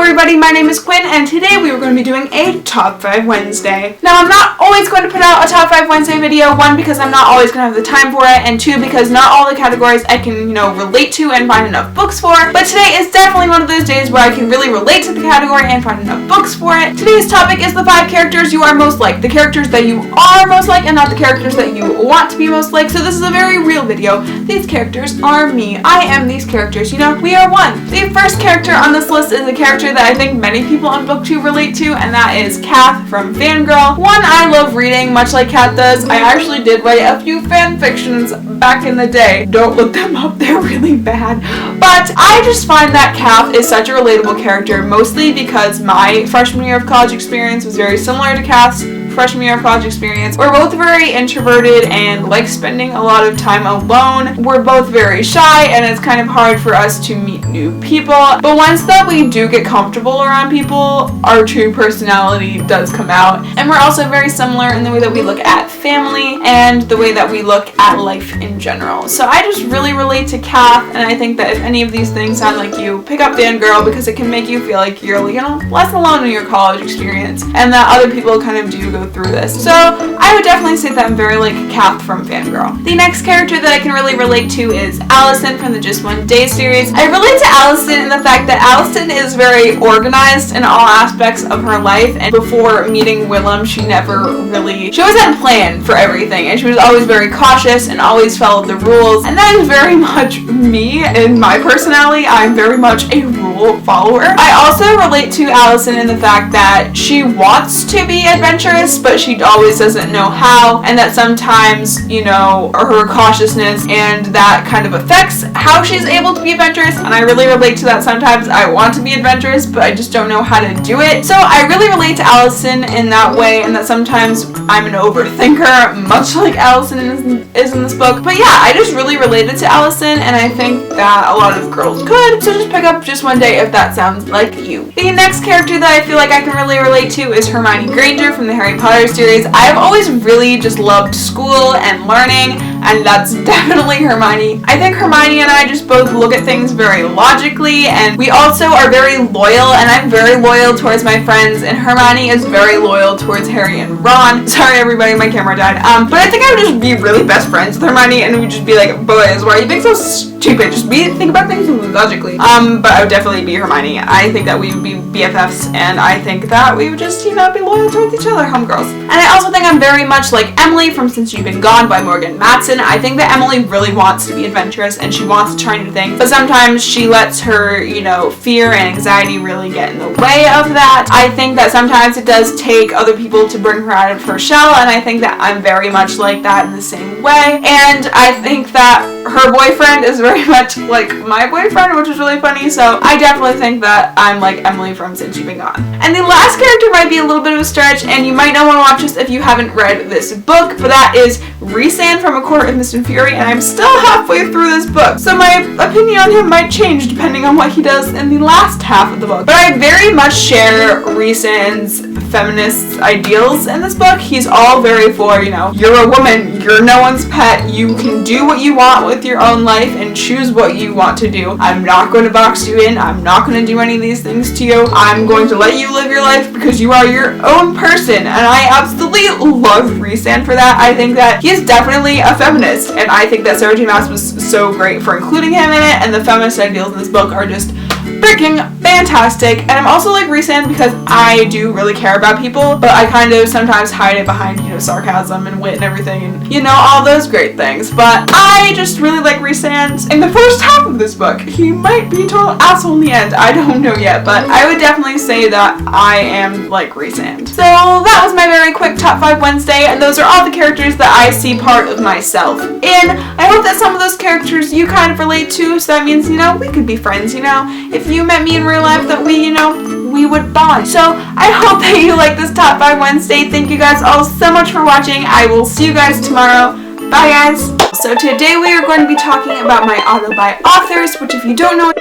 everybody, my name is Quinn, and today we are going to be doing a Top 5 Wednesday. Now, I'm not always going to put out a Top 5 Wednesday video, one, because I'm not always going to have the time for it, and two, because not all the categories I can, relate to and find enough books for. But today is definitely one of those days where I can really relate to the category and find enough books for it. Today's topic is the 5 characters you are most like. The characters that you are most like and not the characters that you want to be most like. So this is a very real video. These characters are me. I am these characters. We are one. The first character on this list is a character that I think many people on BookTube relate to, and that is Kath from Fangirl. One I love reading, much like Kath does. I actually did write a few fan fictions back in the day. Don't look them up, they're really bad. But I just find that Kath is such a relatable character, mostly because my freshman year of college experience was very similar to Kath's freshman year of college experience. We're both very introverted and like spending a lot of time alone. We're both very shy, and it's kind of hard for us to meet new people. But once that we do get comfortable around people, our true personality does come out. And we're also very similar in the way that we look at family and the way that we look at life in general. So I just really relate to Kath, and I think that if any of these things sound like you, pick up Fangirl, because it can make you feel like you're, less alone in your college experience, and that other people kind of do go through this. So I would definitely say that I'm very like Kath from Fangirl. The next character that I can really relate to is Allison from the Just One Day series. I relate to Allison in the fact that Allison is very organized in all aspects of her life, and before meeting Willem, she always had a plan for everything, and she was always very cautious and always followed the rules, and that is very much me in my personality. I'm very much a rule follower. I also relate to Allison in the fact that she wants to be adventurous, but she always doesn't know how, and that sometimes, her cautiousness and that kind of affects how she's able to be adventurous, and I really relate to that. Sometimes I want to be adventurous, but I just don't know how to do it. So I really relate to Allison in that way, and that sometimes I'm an overthinker, much like Allison is in this book. But yeah, I just really related to Allison, and I think that a lot of girls could, so just pick up Just One Day if that sounds like you. The next character that I feel like I can really relate to is Hermione Granger from the Harry Potter series. I've always really just loved school and learning, and that's definitely Hermione. I think Hermione and I just both look at things very logically, and we also are very loyal, and I'm very loyal towards my friends, and Hermione is very loyal towards Harry and Ron. Sorry everybody, my camera died. But I think I would just be really best friends with Hermione, and we'd just be like, boys, why are you being so stupid? Just think about things logically. But I would definitely be Hermione. I think that we would be BFFs, and I think that we would just, be loyal towards each other, homegirls. And I also think I'm very much like Emily from Since You've Been Gone by Morgan Matson. I think that Emily really wants to be adventurous, and she wants to try new things, but sometimes she lets her, fear and anxiety really get in the way of that. I think that sometimes it does take other people to bring her out of her shell, and I think that I'm very much like that in the same way. And I think that her boyfriend is very much like my boyfriend, which is really funny, so I definitely think that I'm like Emily from Since You've Been Gone. And the last character might be a little bit of a stretch, and you might not want to watch this if you haven't read this book, but that is Reese from A Court of Mist and Fury, and I'm still halfway through this book, so my opinion on him might change depending on what he does in the last half of the book. But I very much share Reese's feminist ideals in this book. He's all very for, you're a woman, you're no one's pet, you can do what you want with your own life and choose what you want to do. I'm not going to box you in, I'm not going to do any of these things to you. I'm going to let you live your life because you are your own person, and I absolutely love Reese for that. I think that he is definitely a feminist, and I think that Sarah J. Maas was so great for including him in it, and the feminist ideals in this book are just freaking fantastic. And I'm also like Reese because I do really care about people, but I kind of sometimes hide it behind, sarcasm and wit and everything, and all those great things. But I just really like Reese. In the first half of this book, he might be a total asshole in the end. I don't know yet, but I would definitely say that I am like Reese. So that was my very quick Top 5 Wednesday, and those are all the characters that I see part of myself in. I hope that some of those characters you kind of relate to, so that means, we could be friends, If you met me in real life, that we would bond. So I hope that you like this Top 5 Wednesday. Thank you guys all so much for watching. I will see you guys tomorrow. Bye guys. So today we are going to be talking about my auto-buy authors, which if you don't know